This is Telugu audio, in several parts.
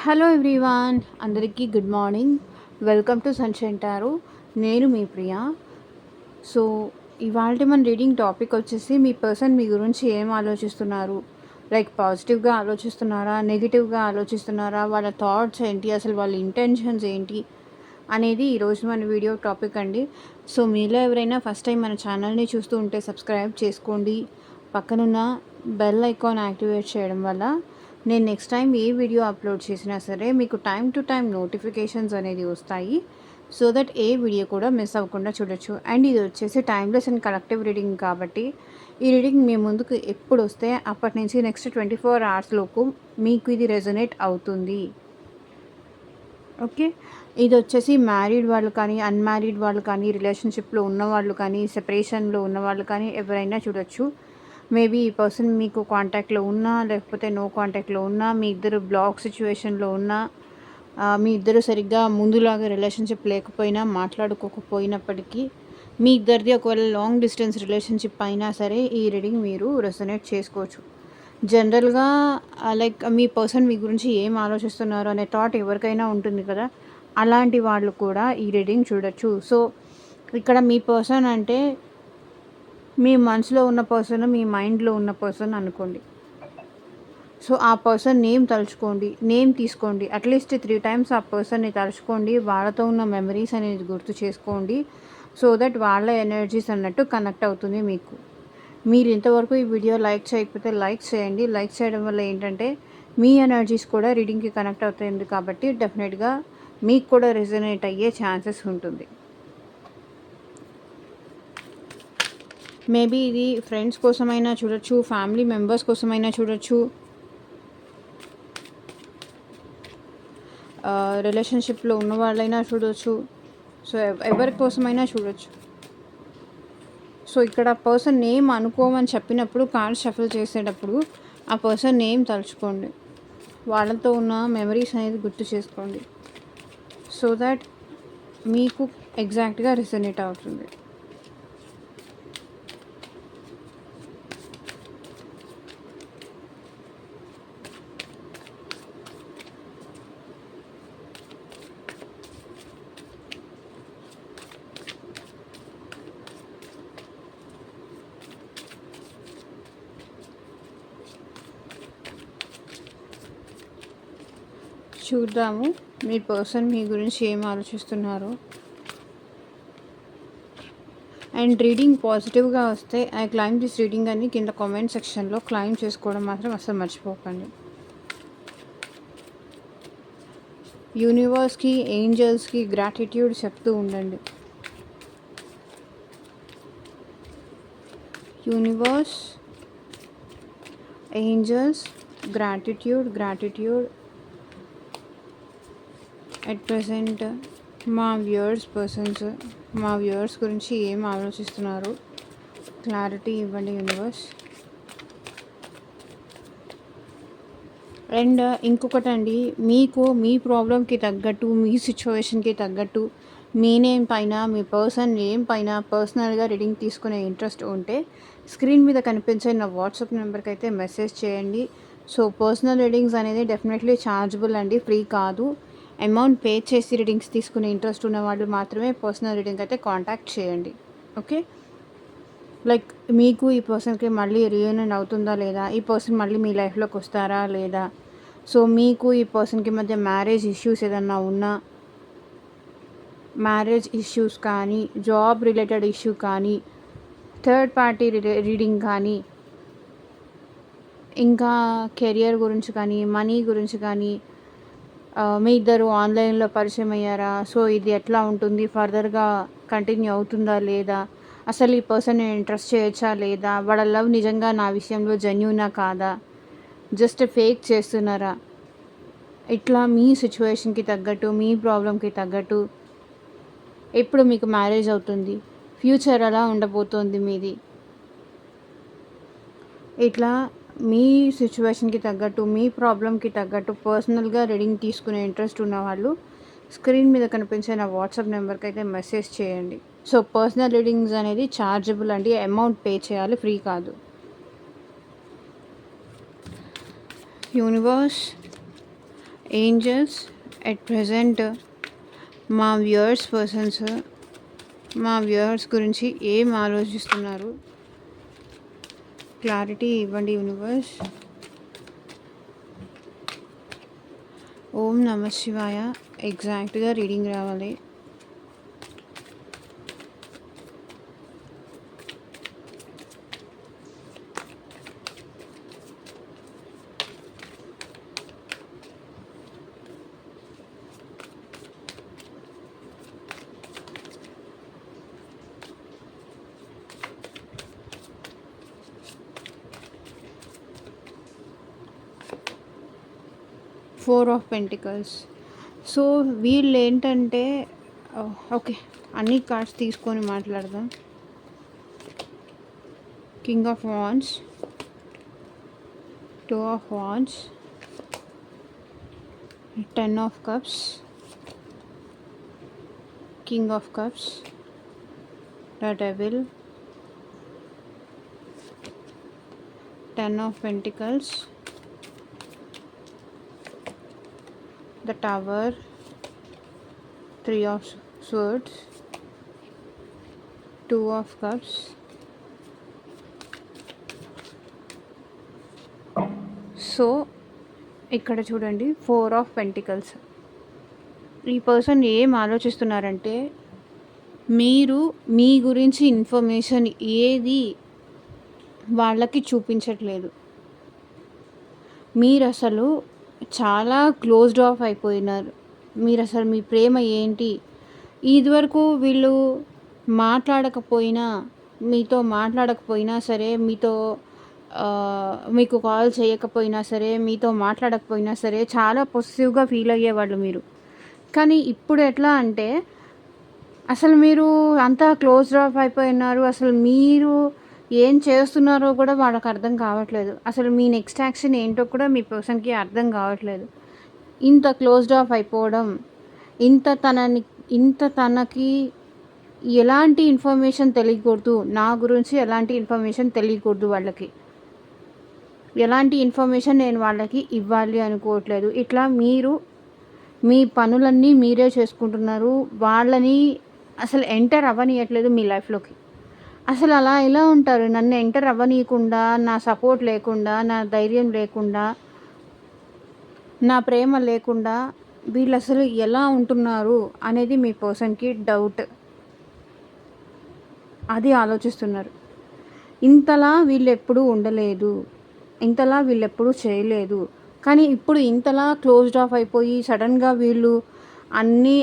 హలో ఎవ్రీవాన్, అందరికీ good morning. Welcome to sunshine tarot. నేను మీ ప్రియా. సో ఇవాళ మన రీడింగ్ టాపిక్ వచ్చేసి మీ పర్సన్ మీ గురించి ఏం ఆలోచిస్తున్నారు, లైక్ పాజిటివ్గా ఆలోచిస్తున్నారా, నెగిటివ్గా ఆలోచిస్తున్నారా, వాళ్ళ థాట్స్ ఏంటి, అసలు వాళ్ళ ఇంటెన్షన్స్ ఏంటి అనేది ఈరోజు మన వీడియో టాపిక్ అండి. సో మీలో ఎవరైనా ఫస్ట్ టైం మన ఛానల్ని చూస్తూ ఉంటే సబ్స్క్రైబ్ చేసుకోండి. పక్కనున్న బెల్ ఐకాన్ యాక్టివేట్ చేయడం వల్ల నేను నెక్స్ట్ టైం ఏ వీడియో అప్లోడ్ చేసినా సరే మీకు టైం టు టైం నోటిఫికేషన్స్ అనేది వస్తాయి. సో దట్ ఏ వీడియో కూడా మిస్ అవ్వకుండా చూడొచ్చు. అండ్ ఇది వచ్చేసి టైమ్లెస్ అండ్ కలెక్టివ్ రీడింగ్ కాబట్టి ఈ రీడింగ్ మీ ముందుకు ఎప్పుడు వస్తే అప్పటి నుంచి నెక్స్ట్ 24 అవర్స్లోపు మీకు ఇది రెజొనేట్ అవుతుంది. ఓకే, ఇది వచ్చేసి మ్యారీడ్ వాళ్ళు కానీ, అన్మ్యారీడ్ వాళ్ళు కానీ, రిలేషన్షిప్లో ఉన్నవాళ్ళు కానీ, సెపరేషన్లో ఉన్నవాళ్ళు కానీ ఎవరైనా చూడొచ్చు. మేబీ ఈ పర్సన్ మీకు కాంటాక్ట్లో ఉన్నా, లేకపోతే నో కాంటాక్ట్లో ఉన్నా, మీ ఇద్దరు బ్లాక్ సిచ్యువేషన్లో ఉన్నా, మీ ఇద్దరు సరిగ్గా ముందులాగా రిలేషన్షిప్ లేకపోయినా, మాట్లాడుకోకపోయినప్పటికీ, మీ ఇద్దరిది ఒకవేళ లాంగ్ డిస్టెన్స్ రిలేషన్షిప్ అయినా సరే ఈ రీడింగ్ మీరు రెసొనేట్ చేసుకోవచ్చు. జనరల్గా లైక్ మీ పర్సన్ మీ గురించి ఏం ఆలోచిస్తున్నారు అనే థాట్ ఎవరికైనా ఉంటుంది కదా, అలాంటి వాళ్ళు కూడా ఈ రీడింగ్ చూడొచ్చు. సో ఇక్కడ మీ పర్సన్ అంటే మీ మనసులో ఉన్న పర్సన్, మీ మైండ్లో ఉన్న పర్సన్ అనుకోండి. సో ఆ పర్సన్ నేమ్ తలుచుకోండి, నేమ్ తీసుకోండి, అట్లీస్ట్ 3 టైమ్స్ ఆ పర్సన్ని తలుచుకోండి, వాళ్ళతో ఉన్న మెమరీస్ అనేది గుర్తు చేసుకోండి. సో దట్ వాళ్ళ ఎనర్జీస్ అన్నట్టు కనెక్ట్ అవుతుంది మీకు. మీరు ఇంతవరకు ఈ వీడియో లైక్ చేయకపోతే లైక్ చేయండి. లైక్ చేయడం వల్ల ఏంటంటే మీ ఎనర్జీస్ కూడా రీడింగ్కి కనెక్ట్ అవుతుంది కాబట్టి డెఫినెట్గా మీకు కూడా రెజొనేట్ అయ్యే ఛాన్సెస్ ఉంటుంది. మేబీ ఇది ఫ్రెండ్స్ కోసమైనా చూడొచ్చు, ఫ్యామిలీ మెంబర్స్ కోసమైనా చూడొచ్చు, రిలేషన్షిప్లో ఉన్న వాళ్ళైనా చూడొచ్చు. సో ఎవరి కోసమైనా చూడొచ్చు. సో ఇక్కడ పర్సన్ నేమ్ అనుకోమని చెప్పినప్పుడు కార్డ్ షఫల్ చేసేటప్పుడు ఆ పర్సన్ నేమ్ తలుచుకోండి, వాళ్ళతో ఉన్న మెమరీస్ అనేది గుర్తు చేసుకోండి. సో దట్ మీకు ఎగ్జాక్ట్గా రెసొనేట్ అవుతుంది. చూద్దాము మీ పర్సన్ మీ గురించి ఏం ఆలోచిస్తున్నారు. అండ్ రీడింగ్ పాజిటివ్గా వస్తే ఐ క్లైమ్ దిస్ రీడింగ్ అని కింద కామెంట్ సెక్షన్లో క్లైమ్ చేసుకోవడం మాత్రం అసలు మర్చిపోకండి. యూనివర్స్కి, ఏంజల్స్కి గ్రాటిట్యూడ్ చెప్తూ ఉండండి. Universe, angels, gratitude. At present మా వ్యూవర్స్ గురించి ఏం ఆలోచిస్తున్నారు, క్లారిటీ ఇవ్వండి యూనివర్స్. అండ్ ఇంకొకటి అండి, మీకు మీ ప్రాబ్లంకి తగ్గట్టు, మీ సిచ్యువేషన్కి తగ్గట్టు, మీ నేమ్ పైన, మీ పర్సన్ నేమ్ పైన పర్సనల్గా రీడింగ్ తీసుకునే ఇంట్రెస్ట్ ఉంటే స్క్రీన్ మీద కనిపించే నా వాట్సాప్ నెంబర్కి అయితే మెసేజ్ చేయండి. సో పర్సనల్ రీడింగ్స్ అనేది డెఫినెట్లీ ఛార్జబుల్ అండి, ఫ్రీ కాదు. అమౌంట్ పే చేసి రీడింగ్స్ తీసుకునే ఇంట్రెస్ట్ ఉన్న వాళ్ళు మాత్రమే పర్సనల్ రీడింగ్ అయితే కాంటాక్ట్ చేయండి. ఓకే, లైక్ మీకు ఈ పర్సన్కి మళ్ళీ రీయూనియన్ అవుతుందా లేదా, ఈ పర్సన్ మళ్ళీ మీ లైఫ్లోకి వస్తారా లేదా, సో మీకు ఈ పర్సన్కి మధ్య మ్యారేజ్ ఇష్యూస్ ఏదన్నా ఉన్నా, మ్యారేజ్ ఇష్యూస్ కానీ, జాబ్ రిలేటెడ్ ఇష్యూ కానీ, థర్డ్ పార్టీ రీడింగ్ కానీ, ఇంకా కెరియర్ గురించి కానీ, మనీ గురించి కానీ, మీ ఇద్దరు ఆన్లైన్లో పరిచయం అయ్యారా, సో ఇది ఎట్లా ఉంటుంది, ఫర్దర్గా కంటిన్యూ అవుతుందా లేదా, అసలు ఈ పర్సన్ నేను ట్రస్ట్ చేయొచ్చా లేదా, వాళ్ళ లవ్ నిజంగా నా విషయంలో జెన్యూనా కాదా, జస్ట్ ఫేక్ చేస్తున్నారా, ఇట్లా మీ సిచ్యువేషన్కి తగ్గట్టు, మీ ప్రాబ్లంకి తగ్గట్టు ఎప్పుడు మీకు మ్యారేజ్ అవుతుంది, ఫ్యూచర్ ఎలా ఉండబోతోంది మీది, ఇట్లా మీ సిచ్యువేషన్కి తగ్గట్టు, మీ ప్రాబ్లంకి తగ్గట్టు పర్సనల్గా రీడింగ్ తీసుకునే ఇంట్రెస్ట్ ఉన్నవాళ్ళు స్క్రీన్ మీద కనిపించే నా వాట్సాప్ నెంబర్కి అయితే మెసేజ్ చేయండి. సో పర్సనల్ రీడింగ్స్ అనేది ఛార్జబుల్ అండి, అమౌంట్ పే చేయాలి, ఫ్రీ కాదు. యూనివర్స్, ఏంజల్స్ ఎట్ ప్రెజెంట్ మా వ్యూయర్స్ గురించి ఏం ఆలోచిస్తున్నారు క్లారిటీ ఇవ్వండి యూనివర్స్. ఓం నమ శివాయ. ఎగ్జాక్ట్గా రీడింగ్ రావాలి. Four of pentacles. సో వీళ్ళు ఏంటంటే ఓకే, అన్ని కార్డ్స్ తీసుకొని మాట్లాడదాం. King of wands, two of wands, 10 of cups, king of cups, the devil, 10 of pentacles, the tower, 3 of swords, 2 of cups, so ఇక్కడ చూడండి 4 ఆఫ్ పెంటికల్స్. ఈ పర్సన్ ఏం ఆలోచిస్తున్నారంటే మీరు మీ గురించి ఇన్ఫర్మేషన్ ఏది వాళ్ళకి చూపించట్లేదు. మీరు అసలు చాలా క్లోజ్డ్ ఆఫ్ అయిపోయినారు. మీరు అసలు మీ ప్రేమ ఏంటి, ఇదివరకు వీళ్ళు మీతో మాట్లాడకపోయినా సరే, మీకు కాల్ చేయకపోయినా సరే, మీతో మాట్లాడకపోయినా సరే చాలా పొసెసివ్గా ఫీల్ అయ్యేవాళ్ళు మీరు. కానీ ఇప్పుడు ఎట్లా అంటే అసలు మీరు అంతా క్లోజ్డ్ ఆఫ్ అయిపోయినారు. అసలు మీరు ఏం చేస్తున్నారో కూడా వాళ్ళకి అర్థం కావట్లేదు. అసలు మీ నెక్స్ట్ యాక్షన్ ఏంటో కూడా మీ పర్సన్కి అర్థం కావట్లేదు. ఇంత క్లోజ్డ్ ఆఫ్ అయిపోవడం, ఇంత తనకి ఎలాంటి ఇన్ఫర్మేషన్ తెలియకూడదు, నా గురించి ఎలాంటి ఇన్ఫర్మేషన్ తెలియకూడదు, వాళ్ళకి ఎలాంటి ఇన్ఫర్మేషన్ నేను వాళ్ళకి ఇవ్వాలి అనుకోవట్లేదు. ఇట్లా మీరు మీ పనులన్నీ మీరే చేసుకుంటున్నారు. వాళ్ళని అసలు ఎంటర్ అవ్వనియట్లేదు మీ లైఫ్లోకి. అసలు అలా ఎలా ఉంటారు? నన్ను ఎంటర్ అవ్వనీయకుండా, నా సపోర్ట్ లేకుండా, నా ధైర్యం లేకుండా, నా ప్రేమ లేకుండా వీళ్ళు అసలు ఎలా ఉంటున్నారు అనేది మీ పర్సన్కి డౌట్. అది ఆలోచిస్తున్నారు. ఇంతలా వీళ్ళు ఎప్పుడూ ఉండలేదు, ఇంతలా వీళ్ళు ఎప్పుడూ చేయలేదు. కానీ ఇప్పుడు ఇంతలా క్లోజ్డ్ ఆఫ్ అయిపోయి సడన్గా వీళ్ళు అన్నీ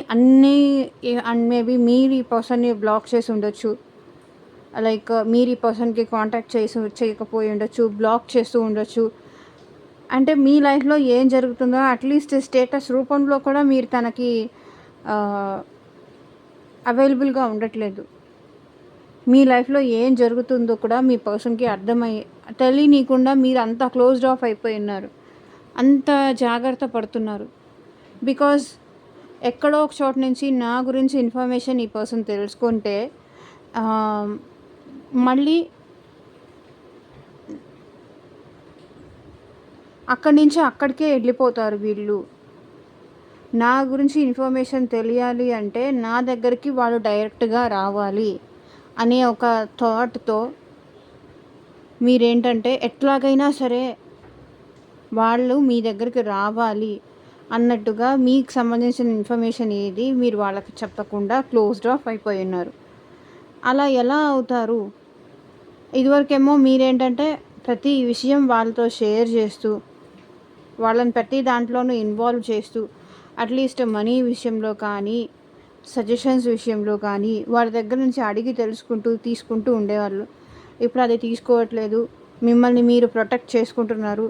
మేబీ మీరు ఈ పర్సన్ని బ్లాక్ చేసి ఉండొచ్చు. లైక్ మీరు ఈ పర్సన్కి కాంటాక్ట్ చేయకపోయి ఉండొచ్చు, బ్లాక్ చేస్తూ ఉండొచ్చు. అంటే మీ లైఫ్లో ఏం జరుగుతుందో అట్లీస్ట్ స్టేటస్ రూపంలో కూడా మీరు తనకి అవైలబుల్గా ఉండట్లేదు. మీ లైఫ్లో ఏం జరుగుతుందో కూడా మీ పర్సన్కి తెలియనీయకుండా మీరు అంత క్లోజ్డ్ ఆఫ్ అయిపోయి ఉన్నారు, అంత జాగ్రత్త పడుతున్నారు. బికాజ్ ఎక్కడో ఒక చోట నుంచి నా గురించి ఇన్ఫర్మేషన్ ఈ పర్సన్ తెలుసుకుంటే మళ్ళీ అక్కడి నుంచి అక్కడికే వెళ్ళిపోతారు వీళ్ళు. నా గురించి ఇన్ఫర్మేషన్ తెలియాలి అంటే నా దగ్గరికి వాళ్ళు డైరెక్ట్గా రావాలి అనే ఒక థాట్తో మీరేంటంటే ఎట్లాగైనా సరే వాళ్ళు మీ దగ్గరికి రావాలి అన్నట్టుగా మీకు సంబంధించిన ఇన్ఫర్మేషన్ ఏది మీరు వాళ్ళకి చెప్పకుండా క్లోజ్డ్ ఆఫ్ అయిపోయి ఉన్నారు. అలా ఎలా అవుతారు? ఇదివరకేమో మీరేంటంటే ప్రతి విషయం వాళ్ళతో షేర్ చేస్తూ, వాళ్ళని ప్రతి దాంట్లోనూ ఇన్వాల్వ్ చేస్తూ, అట్లీస్ట్ మనీ విషయంలో కానీ, సజెషన్స్ విషయంలో కానీ వాళ్ళ దగ్గర నుంచి అడిగి తీసుకుంటూ ఉండేవాళ్ళు. ఇప్పుడు అది తీసుకోవట్లేదు. మిమ్మల్ని మీరు ప్రొటెక్ట్ చేసుకుంటున్నారు,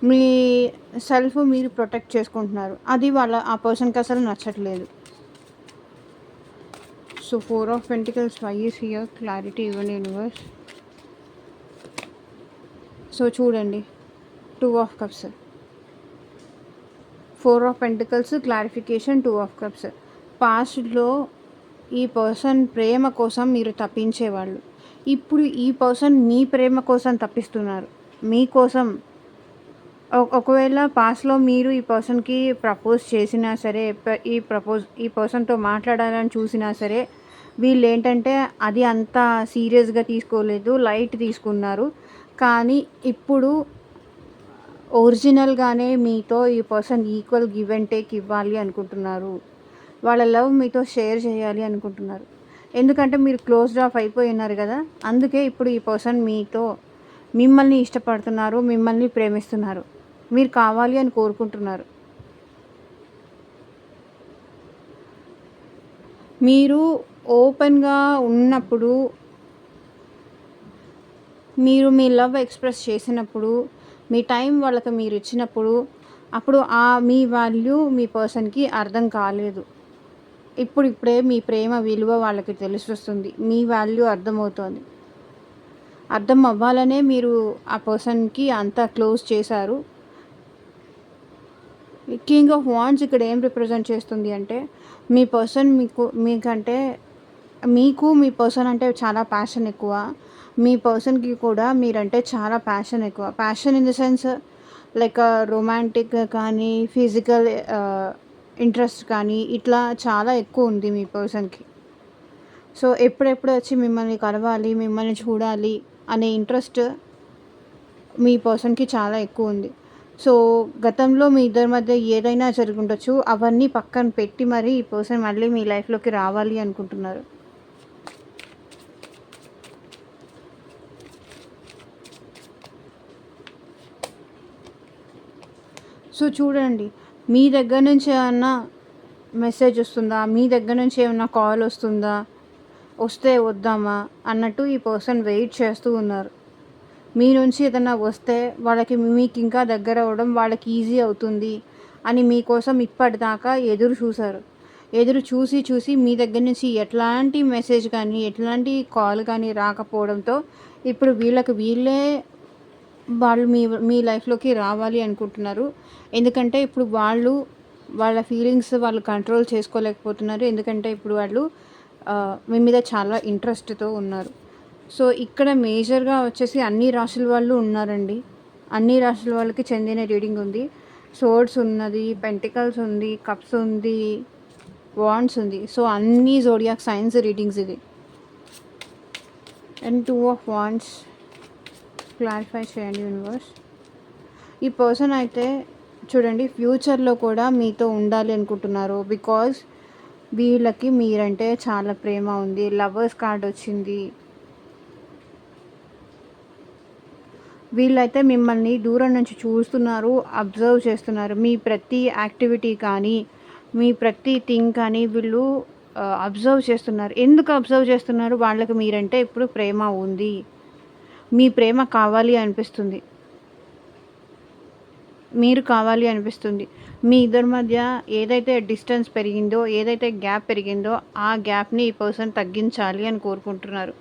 మీ సెల్ఫ్ మీరు ప్రొటెక్ట్ చేసుకుంటున్నారు. అది ఆ పర్సన్కి అసలు నచ్చట్లేదు. So 4 of pentacles, why is here? Clarity ఇవ్వండి యూనివర్స్. సో చూడండి, 2 of cups, 4 of pentacles, clarification, 2 of cups. పాస్ట్లో ఈ పర్సన్ ప్రేమ కోసం మీరు తప్పించేవాళ్ళు. ఇప్పుడు ఈ పర్సన్ మీ ప్రేమ కోసం తప్పిస్తున్నారు. మీకోసం ఒకవేళ పాస్ట్‌లో మీరు ఈ పర్సన్‌కి ప్రపోజ్ చేసినా సరే, ఈ పర్సన్‌తో మాట్లాడాలని చూసినా సరే, వీళ్ళేంటంటే అది అంత సీరియస్‌గా తీసుకోలేదు. లైట్ తీసుకున్నారు. కానీ ఇప్పుడు ఒరిజినల్‌గానే మీతో ఈ person equal give and take ఇవ్వాలి అనుకుంటున్నారు. వాళ్ళ లవ్ మీతో షేర్ చేయాలి అనుకుంటున్నారు. ఎందుకంటే మీరు క్లోజ్డ్ ఆఫ్ అయిపోయి ఉన్నారు గదా! అందుకే ఇప్పుడు ఈ పర్సన్ మీతో మిమ్మల్ని ఇష్టపడుతున్నారు. మిమ్మల్ని ప్రేమిస్తున్నారు. మీరు కావాలి అని కోరుకుంటున్నారు. మీరు ఓపెన్‌గా ఉన్నప్పుడు, మీరు మీ లవ్ ఎక్స్‌ప్రెస్ చేసినప్పుడు, మీ టైం వాళ్ళకి మీరిచ్చినప్పుడు, అప్పుడు మీ వాల్యూ మీ పర్సన్‌కి అర్థం కాలేదు. ఇప్పుడిప్పుడే మీ ప్రేమ విలువ వాళ్ళకి తెలిసొస్తుంది. మీ వాల్యూ అర్థమవుతోంది. అర్థం అవ్వాలనే మీరు ఆ పర్సన్‌కి అంత క్లోజ్ చేశారు. కింగ్ ఆఫ్ వాండ్స్ ఇక్కడ ఏం రిప్రజెంట్ చేస్తుంది అంటే, మీ పర్సన్ మీకు మీ పర్సన్ అంటే చాలా ప్యాషన్ ఎక్కువ. మీ పర్సన్‌కి కూడా మీరంటే చాలా ప్యాషన్ ఎక్కువ. Passion in the sense like రొమాంటిక్‌గా కానీ, ఫిజికల్ ఇంట్రెస్ట్ కానీ ఇట్లా చాలా ఎక్కువ ఉంది మీ పర్సన్‌కి. సో, ఎప్పుడెప్పుడు వచ్చి మిమ్మల్ని కలవాలి, మిమ్మల్ని చూడాలి అనే ఇంట్రెస్ట్ మీ పర్సన్‌కి చాలా ఎక్కువుంది. సో, గతంలో మీ ఇద్దరి మధ్య ఏదైనా జరిగుండొచ్చు. అవన్నీ పక్కన పెట్టి మరి ఈ పర్సన్ మళ్ళీ మీ లైఫ్‌లోకి రావాలి అనుకుంటున్నారు. సో, చూడండి, మీ దగ్గర నుంచి ఏమన్నా మెసేజ్ వస్తుందా? మీ దగ్గర నుంచి ఏమన్నా కాల్ వస్తుందా? వస్తే వద్దామా అన్నట్టు ఈ పర్సన్ వెయిట్ చేస్తూ ఉన్నారు. మీ నుంచి ఏదన్నా వస్తే వాళ్ళకి మీకు ఇంకా దగ్గర అవ్వడం వాళ్ళకి ఈజీ అవుతుంది అని మీకోసం ఇప్పటిదాకా ఎదురు చూశారు. ఎదురు చూసి చూసి మీ దగ్గర నుంచి ఎట్లాంటి మెసేజ్ కానీ, ఎట్లాంటి కాల్ కానీ రాకపోవడంతో ఇప్పుడు వీళ్ళే వాళ్ళు మీ లైఫ్‌లోకి రావాలి అనుకుంటున్నారు. ఎందుకంటే ఇప్పుడు వాళ్ళ ఫీలింగ్స్ వాళ్ళు కంట్రోల్ చేసుకోలేకపోతున్నారు. ఎందుకంటే ఇప్పుడు వాళ్ళు మీ మీద చాలా ఇంట్రెస్ట్‌తో ఉన్నారు. సో, ఇక్కడ మేజర్‌గా వచ్చేసి అన్ని రాశుల వాళ్ళు ఉన్నారండి. అన్ని రాశుల వాళ్ళకి చెందిన రీడింగ్ ఉంది. సోర్డ్స్ ఉన్నది, పెంటికల్స్ ఉంది, కప్స్ ఉంది, వాండ్స్ ఉంది. సో, అన్ని జోడియాక్ సైన్స్ రీడింగ్స్ ఇది. అండ్ 2 ఆఫ్ వాండ్స్ క్లారిఫై చేయండి యూనివర్స్. ఈ పర్సన్ అయితే చూడండి ఫ్యూచర్‌లో కూడా మీతో ఉండాలి అనుకుంటున్నారు. బికాజ్ వీళ్ళకి మీరంటే చాలా ప్రేమ ఉంది. లవర్స్ కార్డ్ వచ్చింది. వీళ్ళైతే మిమ్మల్ని దూరం నుంచి చూస్తున్నారు, అబ్జర్వ్ చేస్తున్నారు. మీ ప్రతి యాక్టివిటీ కానీ, మీ ప్రతి థింగ్ కానీ వీళ్ళు అబ్జర్వ్ చేస్తున్నారు. ఎందుకు అబ్జర్వ్ చేస్తున్నారు? వాళ్ళకి మీరంటే ఇప్పుడు ప్రేమ ఉంది. మీ ప్రేమ కావాలి అనిపిస్తుంది. మీరు కావాలి అనిపిస్తుంది. మీ ఇద్దరి మధ్య ఏదైతే డిస్టెన్స్ పెరిగిందో, ఏదైతే గ్యాప్ పెరిగిందో, ఆ గ్యాప్‌ని ఈ పర్సన్ తగ్గించాలి అని కోరుకుంటున్నారు.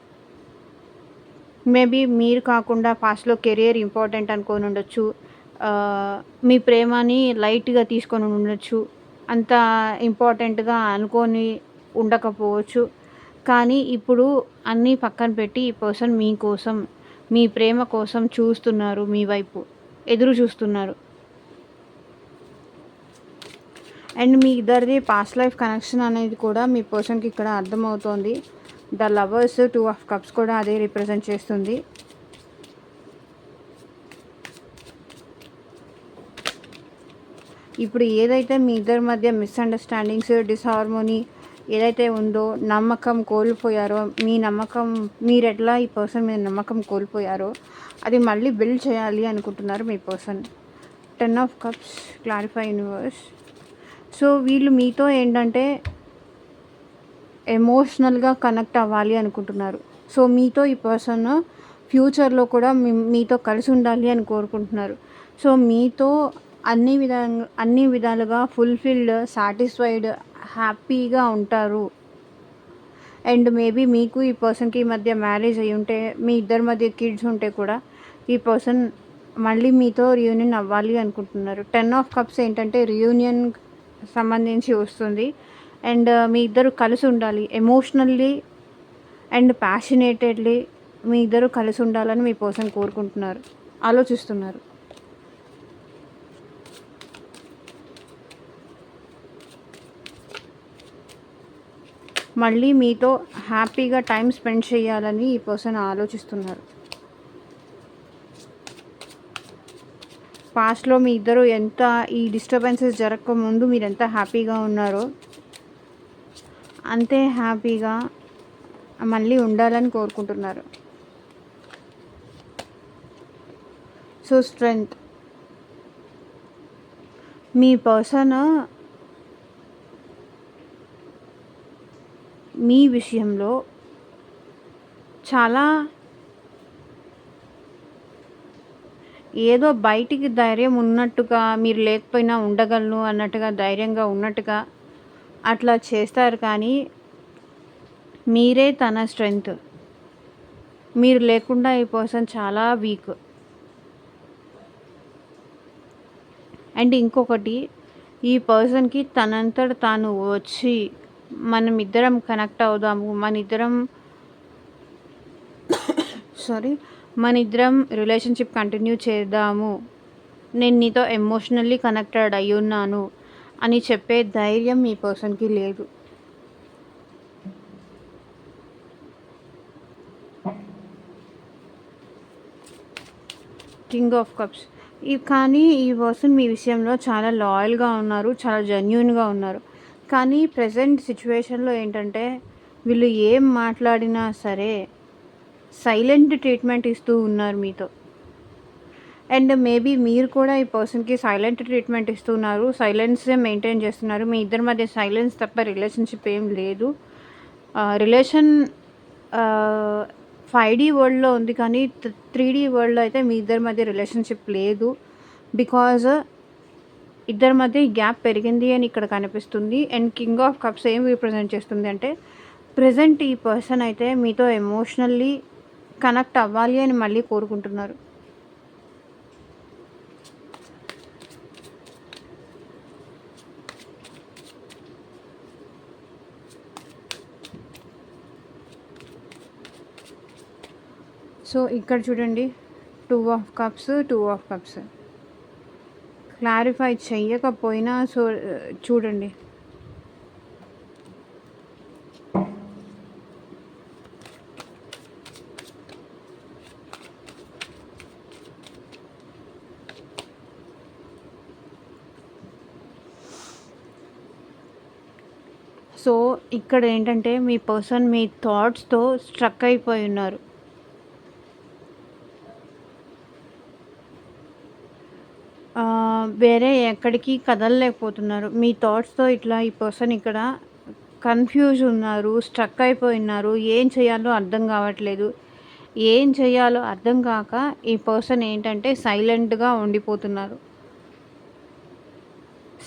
మేబీ మీరు కాకుండా పాస్ట్‌లో కెరియర్ ఇంపార్టెంట్ అనుకోని ఉండొచ్చు. మీ ప్రేమని లైట్‌గా తీసుకొని ఉండొచ్చు. అంత ఇంపార్టెంట్‌గా అనుకోని ఉండకపోవచ్చు. కానీ ఇప్పుడు అన్నీ పక్కన పెట్టి ఈ పర్సన్ మీకోసం, మీ ప్రేమ కోసం చూస్తున్నారు మీ వైపు. ఎదురు చూస్తున్నారు. అండ్ మీ ఇద్దరిది పాస్ట్ లైఫ్ కనెక్షన్ అనేది కూడా మీ పర్సన్‌కి ఇక్కడ అర్థమవుతోంది. ద లవర్స్, 2 ఆఫ్ కప్స్ కూడా అదే రిప్రజెంట్ చేస్తుంది. ఇప్పుడు ఏదైతే మీ ఇద్దరి మధ్య మిస్‌అండర్‌స్టాండింగ్స్, డిస్‌హార్మోనీ ఏదైతే ఉందో, నమ్మకం కోల్పోయారో, మీరెట్లా ఈ పర్సన్ మీద నమ్మకం కోల్పోయారో అది మళ్ళీ బిల్డ్ చేయాలి అనుకుంటున్నారు మీ person. 10 of cups clarify universe. So, వీళ్ళు మీతో ఏంటంటే ఎమోషనల్‌గా కనెక్ట్ అవ్వాలి అనుకుంటున్నారు. సో, మీతో ఈ పర్సన్ ఫ్యూచర్‌లో కూడా మీతో కలిసి ఉండాలి అని కోరుకుంటున్నారు. సో, మీతో అన్ని విధాలుగా ఫుల్‌ఫిల్డ్, సాటిస్ఫైడ్, హ్యాపీగా ఉంటారు. అండ్ మేబీ మీకు ఈ పర్సన్‌కి ఈ మధ్య మ్యారేజ్ అయ్యుంటే, మీ ఇద్దరి మధ్య కిడ్స్ ఉంటే కూడా ఈ పర్సన్ మళ్ళీ మీతో రీయూనియన్ అవ్వాలి అనుకుంటున్నారు. 10 ఆఫ్ కప్స్ ఏంటంటే రీయూనియన్ సంబంధించి వస్తుంది. అండ్ మీ ఇద్దరు కలిసి ఉండాలి. ఎమోషనల్లీ అండ్ ప్యాషనేటెడ్లీ మీ ఇద్దరు కలిసి ఉండాలని మీ పర్సన్ కోరుకుంటున్నారు, ఆలోచిస్తున్నారు. మళ్ళీ మీతో హ్యాపీగా టైం స్పెండ్ చేయాలని ఈ పర్సన్ ఆలోచిస్తున్నారు. పాస్ట్‌లో మీ ఇద్దరు ఎంత ఈ డిస్టర్బెన్సెస్ జరగకముందు మీరు ఎంత హ్యాపీగా ఉన్నారో అంతే హ్యాపీగా మళ్ళీ ఉండాలని కోరుకుంటున్నారు. సో స్ట్రెంగ్త్ మీ పర్సన్ మీ విషయంలో చాలా ఏదో బయటికి ధైర్యం ఉన్నట్టుగా, మీరు లేకపోయినా ఉండగలను అన్నట్టుగా, ధైర్యంగా ఉన్నట్టుగా అట్లా చేస్తారు. కానీ మీరే తన స్ట్రెంగ్త్. మీరు లేకుండా ఈ పర్సన్ చాలా వీక్. అండ్ ఇంకొకటి, ఈ పర్సన్కి తనంతట తాను వచ్చి మనం ఇద్దరం కనెక్ట్ అవుదాము, మన ఇద్దరం రిలేషన్షిప్ కంటిన్యూ చేద్దాము, నేను నీతో ఎమోషనల్లీ కనెక్టెడ్ అయ్యున్నాను అని చెప్పే ధైర్యం ఈ పర్సన్కి లేదు. King of cups. కానీ ఈ పర్సన్ మీ విషయంలో చాలా లాయల్గా ఉన్నారు, చాలా జెన్యూన్గా ఉన్నారు. కానీ ప్రజెంట్ సిచ్యువేషన్లో ఏంటంటే వీళ్ళు ఏం మాట్లాడినా సరే సైలెంట్ ట్రీట్మెంట్ ఇస్తూ ఉన్నారు మీతో. అండ్ మేబీ మీరు కూడా ఈ పర్సన్కి సైలెంట్ ట్రీట్మెంట్ ఇస్తున్నారు, సైలెన్సే మెయింటైన్ చేస్తున్నారు. మీ ఇద్దరి మధ్య సైలెన్స్ తప్ప రిలేషన్షిప్ ఏం లేదు. రిలేషన్ 5D వరల్డ్లో ఉంది, కానీ 3D వరల్డ్లో అయితే మీ ఇద్దరి మధ్య రిలేషన్షిప్ లేదు. బికాజ్ ఇద్దరి మధ్య ఈ గ్యాప్ పెరిగింది అని ఇక్కడ కనిపిస్తుంది. అండ్ కింగ్ ఆఫ్ కప్స్ ఏం రిప్రజెంట్ చేస్తుంది అంటే ప్రజెంట్ ఈ పర్సన్ అయితే మీతో ఎమోషనల్లీ కనెక్ట్ అవ్వాలి అని మళ్ళీ కోరుకుంటున్నారు. సో ఇక్కడ చూడండి, 2 ఆఫ్ కప్స్. క్లారిఫై చెయ్యకపోయినా సో చూడండి, సో ఇక్కడ ఏంటంటే మీ పర్సన్ మీ థాట్స్తో స్ట్రక్ అయిపోయి ఉన్నారు. వేరే ఎక్కడికి కదలలేకపోతున్నారు. మీ థాట్స్తో ఇట్లా ఈ పర్సన్ ఇక్కడ కన్ఫ్యూజ్ ఉన్నారు, స్ట్రక్ అయిపోయి ఉన్నారు. ఏం చేయాలో అర్థం కావట్లేదు. ఏం చేయాలో అర్థం కాక ఈ పర్సన్ ఏంటంటే సైలెంట్గా ఉండిపోతున్నారు.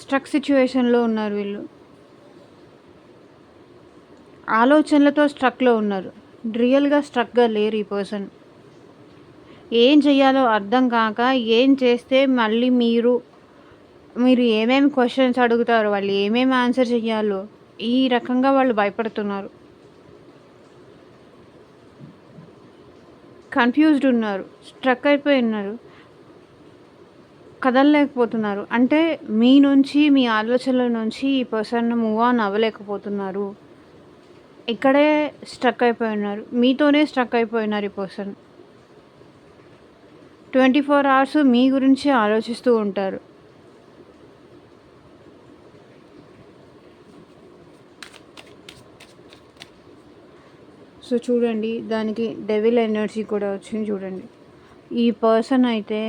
స్ట్రక్ సిచ్యువేషన్లో ఉన్నారు వీళ్ళు. ఆలోచనలతో స్ట్రక్లో ఉన్నారు, రియల్గా స్ట్రక్గా లేరు ఈ పర్సన్. ఏం చేయాలో అర్థం కాక ఏం చేస్తే మళ్ళీ మీరు ఏమేమి క్వశ్చన్స్ అడుగుతారో, వాళ్ళు ఏమేమి ఆన్సర్ చేయాలో ఈ రకంగా వాళ్ళు భయపడుతున్నారు. కన్ఫ్యూజ్డ్ ఉన్నారు, స్ట్రక్ అయిపోయి ఉన్నారు, కదలలేకపోతున్నారు. అంటే మీ నుంచి, మీ ఆలోచనల నుంచి ఈ పర్సన్ మూవ్ ఆన్ అవ్వలేకపోతున్నారు. ఇక్కడే స్ట్రక్ అయిపోయి ఉన్నారు, మీతోనే స్ట్రక్ అయిపోయి ఉన్నారు ఈ పర్సన్. 24 hours మీ గురించి ఆలోచిస్తూ ఉంటారు. సో చూడండి, దానికి డెవిల్ ఎనర్జీ కూడా వచ్చింది చూడండి. ఈ పర్సన్ అయితే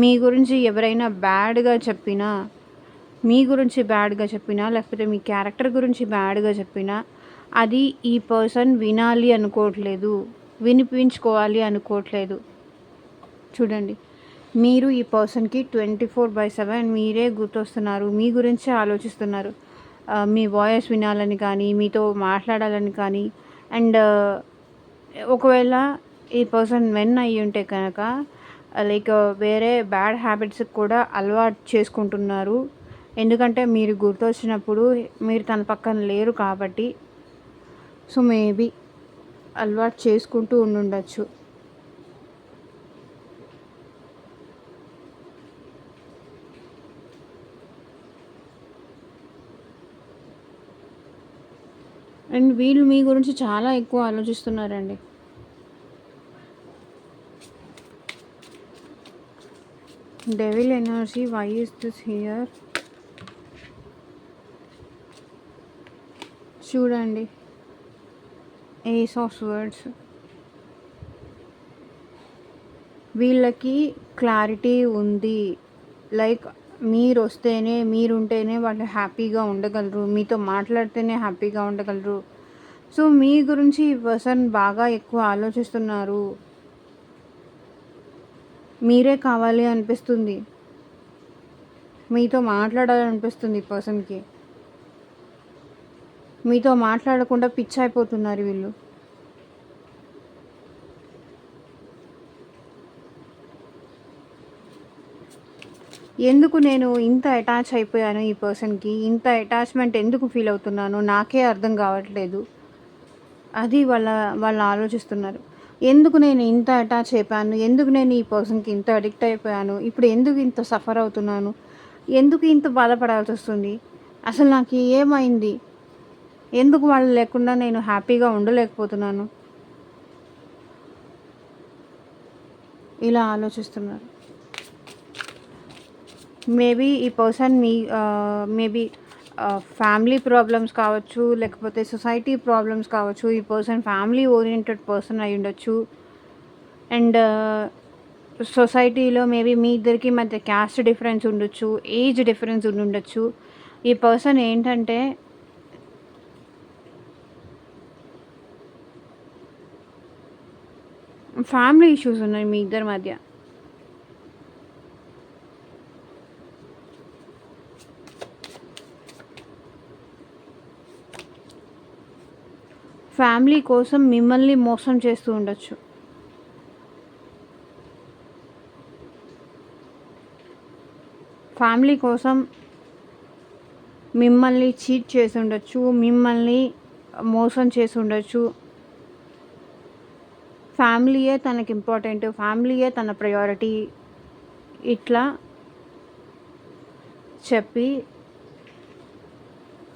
మీ గురించి ఎవరైనా బ్యాడ్గా చెప్పినా, లేకపోతే మీ క్యారెక్టర్ గురించి బ్యాడ్గా చెప్పినా అది ఈ పర్సన్ వినాలి అనుకోవట్లేదు, వినిపించుకోవాలి అనుకోవట్లేదు. చూడండి, మీరు ఈ పర్సన్కి 24/7 మీరే గుర్తొస్తున్నారు, మీ గురించే ఆలోచిస్తున్నారు. మీ వాయిస్ వినాలని కానీ, మీతో మాట్లాడాలని కానీ. అండ్ ఒకవేళ ఈ పర్సన్ మెన్ అయ్యి ఉంటే కనుక లైక్ వేరే బ్యాడ్ హ్యాబిట్స్ కూడా అలవాటు చేసుకుంటున్నారు. ఎందుకంటే మీరు గుర్తొచ్చినప్పుడు మీరు తన పక్కన లేరు కాబట్టి. సో మేబీ అలవాటు చేసుకుంటూ ఉండుండొచ్చు. అండ్ వీళ్ళు మీ గురించి చాలా ఎక్కువ ఆలోచిస్తున్నారండి. Devil energy, why is this here? చూడండి, ఏస్ ఆఫ్ స్వర్డ్స్. వీళ్ళకి క్లారిటీ ఉంది. లైక్ మీరుంటేనే వాళ్ళు హ్యాపీగా ఉండగలరు. మీతో మాట్లాడితేనే హ్యాపీగా ఉండగలరు. సో మీ గురించి ఈ పర్సన్ బాగా ఎక్కువ ఆలోచిస్తున్నారు. మీరే కావాలి అనిపిస్తుంది. మీతో మాట్లాడాలనిపిస్తుంది ఈ పర్సన్కి. మీతో మాట్లాడకుండా పిచ్చైపోతున్నారు వీళ్ళు. ఎందుకు నేను ఇంత అటాచ్ అయిపోయాను ఈ పర్సన్కి, ఇంత అటాచ్మెంట్ ఎందుకు ఫీల్ అవుతున్నాను నాకే అర్థం కావట్లేదు. అది వాళ్ళు ఆలోచిస్తున్నారు. ఎందుకు నేను ఇంత అటాచ్ అయిపోయాను, ఎందుకు నేను ఈ పర్సన్కి ఇంత అడిక్ట్ అయిపోయాను, ఇప్పుడు ఎందుకు ఇంత సఫర్ అవుతున్నాను, ఎందుకు ఇంత బాధపడాల్సి వస్తుంది, అసలు నాకు ఏమైంది, ఎందుకు వాళ్ళు లేకుండా నేను హ్యాపీగా ఉండలేకపోతున్నాను, ఇలా ఆలోచిస్తున్నారు. మేబీ ఈ పర్సన్ మేబీ ఫ్యామిలీ ప్రాబ్లమ్స్ కావచ్చు, లేకపోతే సొసైటీ ప్రాబ్లమ్స్ కావచ్చు. ఈ పర్సన్ ఫ్యామిలీ ఓరియంటెడ్ పర్సన్ అయి ఉండొచ్చు. అండ్ సొసైటీలో మేబీ మీ ఇద్దరికి మధ్య క్యాస్ట్ డిఫరెన్స్ ఉండొచ్చు, ఏజ్ డిఫరెన్స్ ఉండొచ్చు. ఈ పర్సన్ ఏంటంటే ఫ్యామిలీ ఇష్యూస్ ఉన్నాయి మీ ఇద్దరి మధ్య. ఫ్యామిలీ కోసం మిమ్మల్ని మోసం చేస్తూ ఉండొచ్చు. ఫ్యామిలీ కోసం మిమ్మల్ని చీట్ చేసి ఉండొచ్చు, మిమ్మల్ని మోసం చేసి ఉండొచ్చు. ఫ్యామిలీయే తనకి ఇంపార్టెంట్, ఫ్యామిలీయే తన ప్రయారిటీ ఇట్లా చెప్పి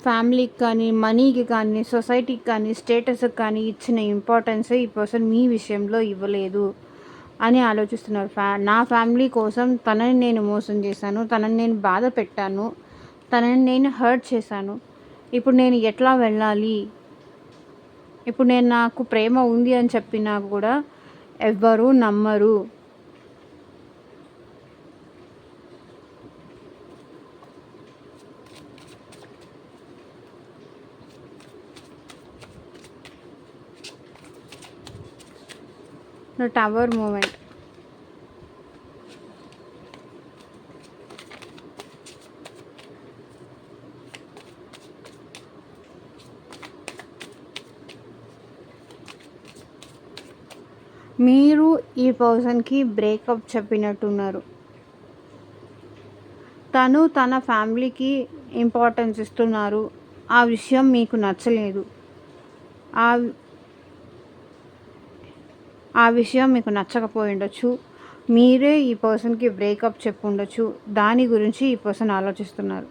ఫ్యామిలీకి కానీ, మనీకి కానీ, సొసైటీకి కానీ, స్టేటస్కి కానీ ఇచ్చిన ఇంపార్టెన్స్ ఈ పర్సన్ మీ విషయంలో ఇవ్వలేదు అని ఆలోచిస్తున్నారు. నా ఫ్యామిలీ కోసం తనని నేను మోసం చేశాను, తనని నేను బాధ పెట్టాను, తనని నేను హర్ట్ చేశాను. ఇప్పుడు నేను ఎట్లా వెళ్ళాలి, ఇప్పుడు నేను నాకు ప్రేమ ఉంది అని చెప్పినా కూడా ఎవ్వరూ నమ్మరు. The Tower moment. మీరు ఈ పర్సన్కి బ్రేకప్ చెప్పినట్టున్నారు. తను తన ఫ్యామిలీకి ఇంపార్టెన్స్ ఇస్తున్నారు. ఆ విషయం మీకు నచ్చలేదు. ఆ విషయం మీకు నచ్చకపోయి ఉండొచ్చు. మీరే ఈ పర్సన్కి బ్రేకప్ చెప్పి ఉండొచ్చు. దాని గురించి ఈ పర్సన్ ఆలోచిస్తున్నారు.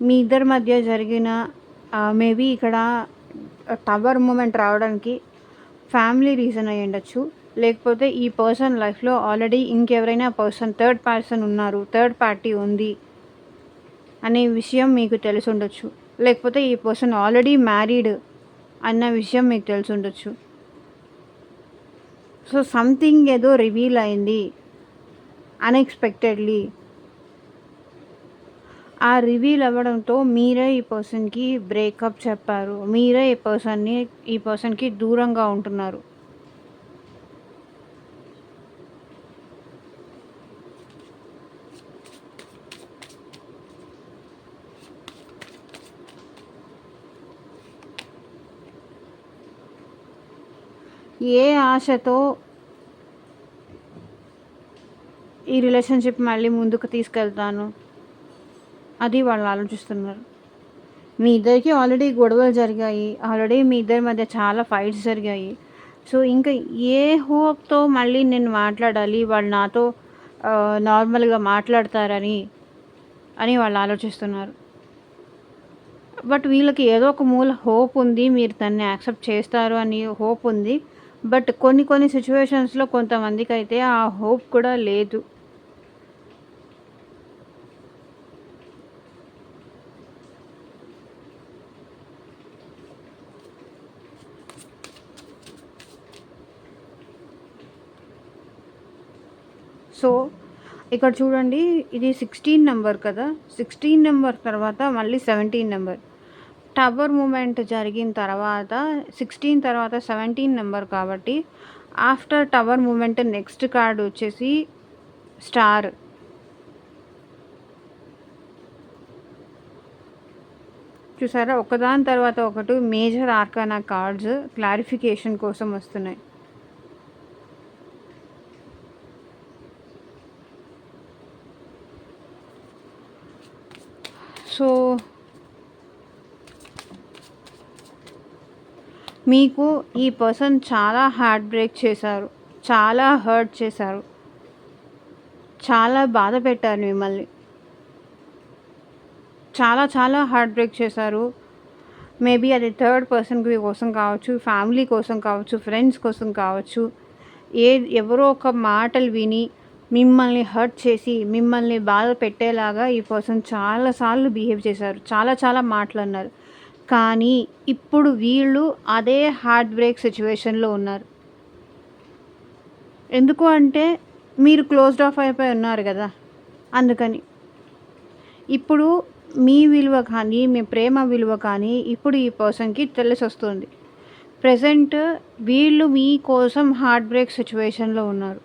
మీ ఇద్దరి మధ్య జరిగిన మేబీ ఇక్కడ టవర్ మూమెంట్ రావడానికి ఫ్యామిలీ రీజన్ అయి ఉండొచ్చు. లేకపోతే ఈ పర్సన్ లైఫ్లో ఆల్రెడీ ఇంకెవరైనా థర్డ్ పర్సన్ ఉన్నారు, థర్డ్ పార్టీ ఉంది అనే విషయం మీకు తెలిసి ఉండొచ్చు. లేకపోతే ఈ పర్సన్ ఆల్రెడీ మ్యారీడ్ అన్న విషయం మీకు తెలిసి ఉండొచ్చు. సో సంథింగ్ ఏదో రివీల్ అయింది అన్ఎక్స్పెక్టెడ్లీ. ఆ రివీల్ అవ్వడంతో మీరే ఈ పర్సన్కి బ్రేకప్ చెప్పారు. మీరే ఈ పర్సన్కి దూరంగా ఉంటున్నారు. ఏ ఆశతో ఈ రిలేషన్షిప్ మళ్ళీ ముందుకు తీసుకెళ్తాను అది వాళ్ళు ఆలోచిస్తున్నారు. మీ ఇద్దరికి ఆల్రెడీ గొడవలు జరిగాయి, ఆల్రెడీ మీ ఇద్దరి మధ్య చాలా ఫైట్స్ జరిగాయి. సో ఇంకా ఏ హోప్తో మళ్ళీ నేను మాట్లాడాలి, వాళ్ళు నాతో నార్మల్గా మాట్లాడతారని అని వాళ్ళు ఆలోచిస్తున్నారు. బట్ వీళ్ళకి ఏదో ఒక మూల హోప్ ఉంది. మీరు దాన్ని యాక్సెప్ట్ చేస్తారు అని హోప్ ఉంది. బట్ కొన్ని కొన్ని సిట్యుయేషన్స్‌లో కొంతమందికైతే ఆ హోప్ కూడా లేదు. సో, ఇక్కడ చూడండి, ఇది 16 నంబర్ కదా! 16 నంబర్ తర్వాత మళ్ళీ 17 నంబర్. టవర్ మూమెంట్ జరిగిన తర్వాత 16 తర్వాత 17 నంబర్ కాబట్టి after tower moment next card వచ్చేసి స్టార్. చూసారా? ఒకదాని తర్వాత ఒకటి మేజర్ ఆర్కానా కార్డ్స్ క్లారిఫికేషన్ కోసం వస్తున్నాయి. సో, మీకు ఈ పర్సన్ చాలా హార్ట్ బ్రేక్ చేశారు. చాలా హర్ట్ చేశారు. చాలా బాధ పెట్టారు మిమ్మల్ని. చాలా చాలా హార్ట్ బ్రేక్ చేశారు. మేబీ అది థర్డ్ పర్సన్ కోసం కావచ్చు, ఫ్యామిలీ కోసం కావచ్చు, ఫ్రెండ్స్ కోసం కావచ్చు. ఎవరో ఒక మాటలు విని మిమ్మల్ని హర్ట్ చేసి, మిమ్మల్ని బాధ పెట్టేలాగా ఈ పర్సన్ చాలా సార్లు బిహేవ్ చేశారు. చాలా చాలా మాటలు అన్నారు. కానీ ఇప్పుడు వీళ్ళు అదే హార్ట్ బ్రేక్ సిచ్యువేషన్‌లో ఉన్నారు. ఎందుకు అంటే మీరు క్లోజ్డ్ ఆఫ్ అయిపోయి ఉన్నారు గదా! అందుకని. ఇప్పుడు మీ విలువ కానీ, మీ ప్రేమ విలువ కానీ ఇప్పుడు ఈ పర్సన్‌కి తెలిసొస్తుంది. ప్రెజెంట్ వీళ్ళు మీ కోసం హార్ట్ బ్రేక్ సిచ్యువేషన్‌లో ఉన్నారు.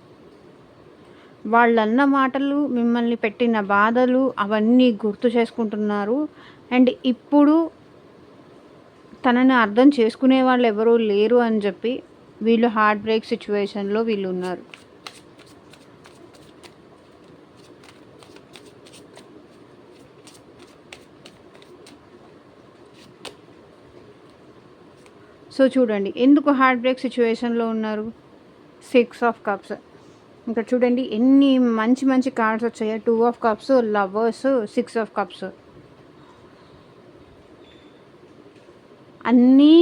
వాళ్ళన్న మాటలు, మిమ్మల్ని పెట్టిన బాధలు అవన్నీ గుర్తు చేసుకుంటున్నారు. అండ్ ఇప్పుడు తనని అర్థం చేసుకునే వాళ్ళు ఎవరూ లేరు అని చెప్పి వీళ్ళు హార్ట్ బ్రేక్ సిచ్యువేషన్‌లో వీళ్ళున్నారు. సో, చూడండి ఎందుకు హార్ట్ బ్రేక్ సిచ్యువేషన్‌లో ఉన్నారు. 6 ఆఫ్ కప్స్. ఇక్కడ చూడండి ఎన్ని మంచి మంచి కార్డ్స్ వచ్చాయో. 2 of cups, lovers, 6 of cups. అన్నీ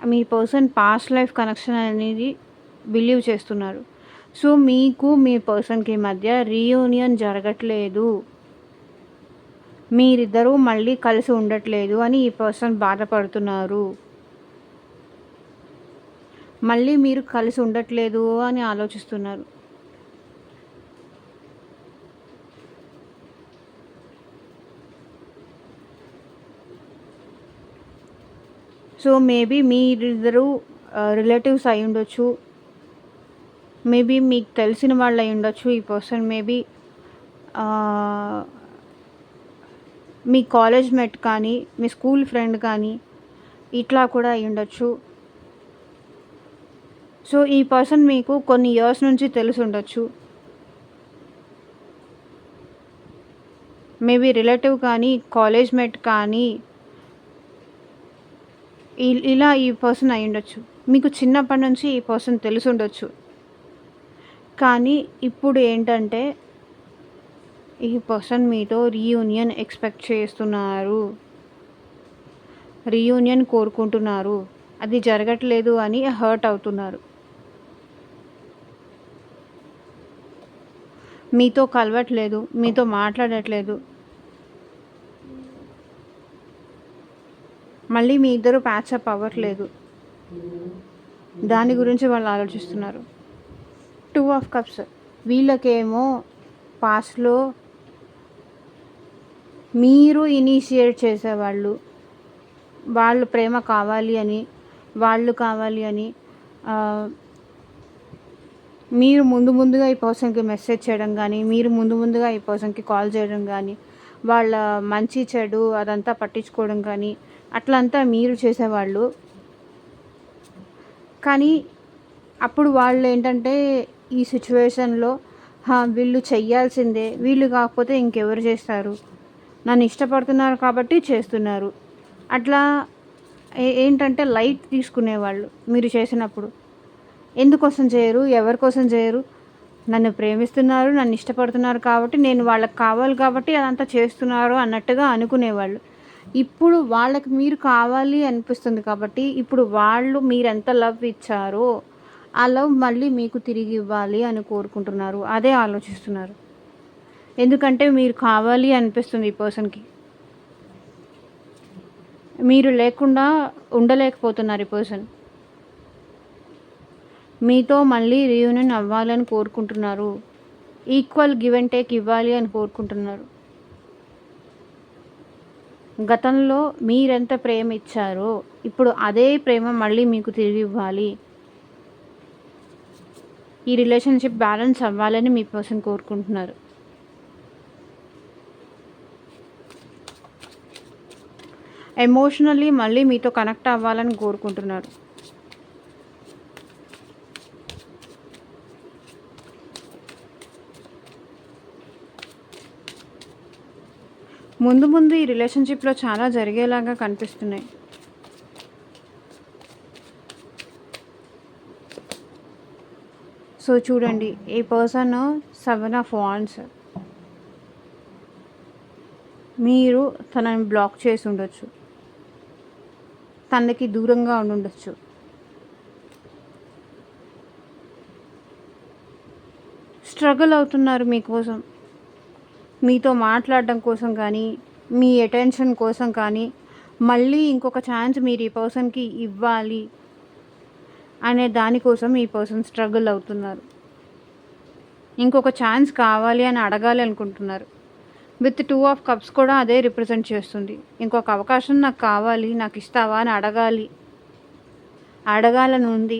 మీ పర్సన్ పాస్ట్ లైఫ్ కనెక్షన్ అనేది బిలీవ్ చేస్తున్నారు. సో, మీకు మీ పర్సన్‌కి మధ్య రీయూనియన్ జరగట్లేదు. మీరిద్దరూ మళ్ళీ కలిసి ఉండట్లేదు అని ఈ పర్సన్ బాధపడుతున్నారు. మళ్ళీ మీరు కలిసి ఉండట్లేదు అని ఆలోచిస్తున్నారు. సో, మేబీ మీరిద్దరూ రిలేటివ్స్ అయ్యుండొచ్చు. మేబీ మీకు తెలిసిన వాళ్ళు అయ్యుండొచ్చు. ఈ పర్సన్ మేబీ మీ కాలేజ్ మేట్ కానీ, మీ స్కూల్ ఫ్రెండ్ కానీ ఇట్లా కూడా అయ్యుండొచ్చు. సో, ఈ పర్సన్ మీకు కొన్ని ఇయర్స్ నుంచి తెలిసుండొచ్చు. మేబీ రిలేటివ్ కానీ, కాలేజ్ మేట్ కానీ ఇలా ఈ పర్సన్ అయ్యుండొచ్చు. మీకు చిన్నప్పటి నుంచి ఈ పర్సన్ తెలిసుండొచ్చు. కానీ ఇప్పుడు ఏంటంటే ఈ పర్సన్ మీతో రీయూనియన్ ఎక్స్పెక్ట్ చేస్తున్నారు. రీయూనియన్ కోరుకుంటున్నారు. అది జరగట్లేదు అని హర్ట్ అవుతున్నారు. మీతో కలవట్లేదు. మీతో మాట్లాడట్లేదు. మళ్ళీ మీ ఇద్దరు ప్యాచప్ అవ్వట్లేదు. దాని గురించి వాళ్ళు ఆలోచిస్తున్నారు. 2 ఆఫ్ కప్స్. వీళ్ళకేమో పాస్ట్‌లో మీరు ఇనిషియేట్ చేసేవాళ్ళు. వాళ్ళు ప్రేమ కావాలి అని, వాళ్ళు కావాలి అని మీరు ముందుగా ఈ పర్సన్‌కి మెసేజ్ చేయడం కానీ, మీరు ముందుగా ఈ పర్సన్‌కి కాల్ చేయడం కానీ, వాళ్ళ మంచి చెడు అదంతా పట్టించుకోవడం కానీ అట్లంతా మీరు చేసేవాళ్ళు. కానీ అప్పుడు వాళ్ళు ఏంటంటే ఈ సిచ్యువేషన్‌లో వీళ్ళు చెయ్యాల్సిందే. వీళ్ళు కాకపోతే ఇంకెవరు చేస్తారు? నన్ను ఇష్టపడుతున్నారు కాబట్టి చేస్తున్నారు. అట్లా ఏంటంటే లైట్ తీసుకునేవాళ్ళు మీరు చేసినప్పుడు. ఎందుకోసం చేయరు? ఎవరి కోసం చేయరు? నన్ను ప్రేమిస్తున్నారు, నన్ను ఇష్టపడుతున్నారు కాబట్టి నేను వాళ్ళకి కావాలి కాబట్టి అదంతా చేస్తున్నారు అన్నట్టుగా అనుకునేవాళ్ళు. ఇప్పుడు వాళ్ళకి మీరు కావాలి అనిపిస్తుంది కాబట్టి, ఇప్పుడు వాళ్ళు మీరెంత లవ్ ఇచ్చారో, ఆ లవ్ మళ్ళీ మీకు తిరిగి ఇవ్వాలి అని కోరుకుంటున్నారు. అదే ఆలోచిస్తున్నారు. ఎందుకంటే మీరు కావాలి అనిపిస్తుంది ఈ పర్సన్‌కి. మీరు లేకుండా ఉండలేకపోతున్నారు ఈ పర్సన్. మీతో మళ్ళీ రీయూనియన్ అవ్వాలని కోరుకుంటున్నారు. ఈక్వల్ గివ్ అండ్ టేక్ ఇవ్వాలి అని కోరుకుంటున్నారు. గతంలో మీరెంత ప్రేమ ఇచ్చారో, ఇప్పుడు అదే ప్రేమ మళ్ళీ మీకు తిరిగి ఇవ్వాలి. ఈ రిలేషన్‌షిప్ బ్యాలెన్స్ అవ్వాలని మీ పర్సన్ కోరుకుంటున్నారు. ఎమోషనల్లీ మళ్ళీ మీతో కనెక్ట్ అవ్వాలని కోరుకుంటున్నారు. ముందు ముందు ఈ రిలేషన్‌షిప్‌లో చాలా జరిగేలాగా కనిపిస్తున్నాయి. సో చూడండి, ఈ పర్సన్ 7 ఆఫ్ వాండ్స్. మీరు తనని బ్లాక్ చేసి ఉండొచ్చు. తనకి దూరంగా ఉండుండొచ్చు. స్ట్రగుల్ అవుతున్నారు మీకోసం. మీతో మాట్లాడడం కోసం కానీ, మీ అటెన్షన్ కోసం కానీ, మళ్ళీ ఇంకొక ఛాన్స్ మీరు ఈ పర్సన్‌కి ఇవ్వాలి అనే దానికోసం ఈ పర్సన్ స్ట్రగుల్ అవుతున్నారు. ఇంకొక ఛాన్స్ కావాలి అని అడగాలి అనుకుంటున్నారు. విత్ 2 ఆఫ్ కప్స్ కూడా అదే రిప్రజెంట్ చేస్తుంది. ఇంకొక అవకాశం నాకు కావాలి, నాకు ఇస్తావా అని అడగాలని ఉంది.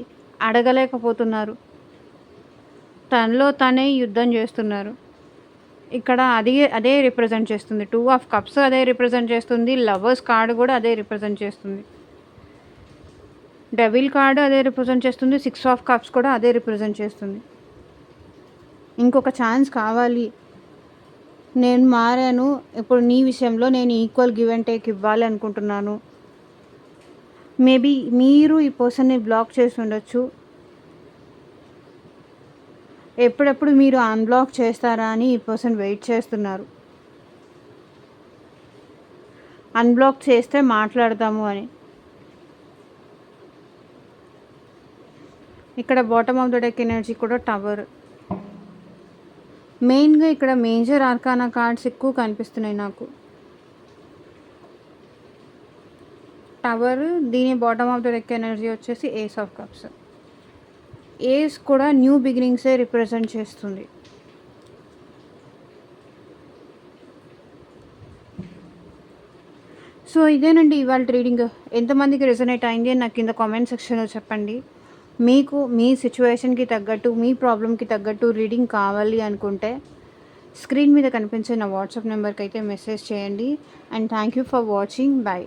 అడగలేకపోతున్నారు. తనలో తనే యుద్ధం చేస్తున్నారు. ఇక్కడ అదే రిప్రజెంట్ చేస్తుంది. 2 ఆఫ్ కప్స్ అదే రిప్రజెంట్ చేస్తుంది. లవర్స్ కార్డ్ కూడా అదే రిప్రజెంట్ చేస్తుంది. డెవిల్ కార్డ్ అదే రిప్రజెంట్ చేస్తుంది. 6 ఆఫ్ కప్స్ కూడా అదే రిప్రజెంట్ చేస్తుంది. ఇంకొక ఛాన్స్ కావాలి, నేను మారాను, ఇప్పుడు నీ విషయంలో నేను ఈక్వల్ గివ్ అండ్ టేక్ ఇవ్వాలి అనుకుంటున్నాను. మేబీ మీరు ఈ పర్సన్ని బ్లాక్ చేసి ఉండొచ్చు. ఎప్పుడెప్పుడు మీరు అన్బ్లాక్ చేస్తారా అని ఈ పర్సన్ వెయిట్ చేస్తున్నారు. అన్బ్లాక్ చేస్తే మాట్లాడదాము అని. ఇక్కడ bottom of the deck energy కూడా టవర్. మెయిన్గా ఇక్కడ మేజర్ ఆర్కానా కార్డ్స్ ఎక్కువ కనిపిస్తున్నాయి నాకు. టవర్, దీని bottom of the deck energy వచ్చేసి ఏస్ ఆఫ్ కప్స్. ఏస్ కూడా న్యూ బిగినింగ్సే రిప్రజెంట్ చేస్తుంది. సో ఇదేనండి ఇవాళ రీడింగ్. ఎంతమందికి రెజొనేట్ అయింది అని నాకు కింద కామెంట్ సెక్షన్లో చెప్పండి. మీకు మీ సిచ్యువేషన్కి తగ్గట్టు, మీ ప్రాబ్లంకి తగ్గట్టు రీడింగ్ కావాలి అనుకుంటే స్క్రీన్ మీద కనిపించే నా వాట్సాప్ నెంబర్కి అయితే మెసేజ్ చేయండి. And thank you for watching. By.